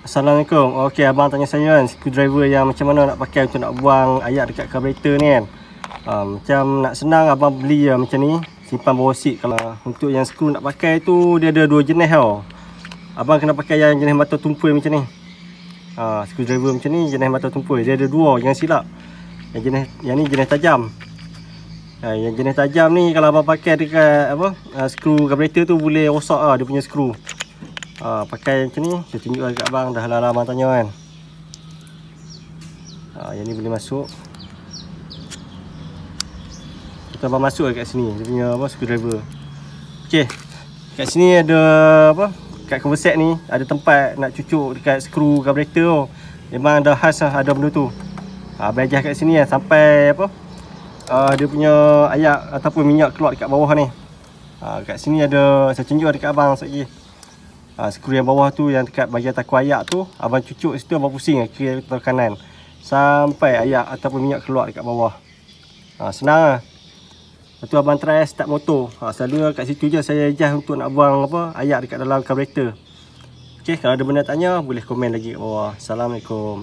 Assalamualaikum. Okey, abang tanya saya kan, screwdriver yang macam mana nak pakai untuk nak buang air dekat carburetor ni kan. Macam nak senang abang beli macam ni, simpan bawah seat. Kalau untuk yang skru nak pakai tu dia ada dua jenis tau. Abang kena pakai yang jenis mata tumpul macam ni. Screwdriver macam ni jenis mata tumpul. Dia ada dua, jangan silap. Yang ni jenis tajam. Yang jenis tajam ni kalau abang pakai dekat skru carburetor tu boleh rosak dia punya skru. Pakai macam ni, saya tunjuk dekat abang, dah lama abang tanya kan. Yang ni boleh masuk. Kita abang masuk dekat sini, dia punya screwdriver. Okey. Kat sini ada kat converset ni ada tempat nak cucuk dekat skru carburetor. Memang ada khas ada benda tu. Abang adjust kat sini sampai dia punya air ataupun minyak keluar dekat bawah ni. Kat sini ada, saya tunjuk dekat abang sekejap lagi. Skru yang bawah tu yang dekat bahagian takut ayak tu, abang cucuk situ, abang pusing kiri atau kanan sampai ayak ataupun minyak keluar dekat bawah. Senang lah. Lepas tu abang try start motor. Selalu kat situ je saya adjust untuk nak buang ayak dekat dalam carburetor. Okey, kalau ada benda tanya boleh komen lagi kat bawah. Assalamualaikum.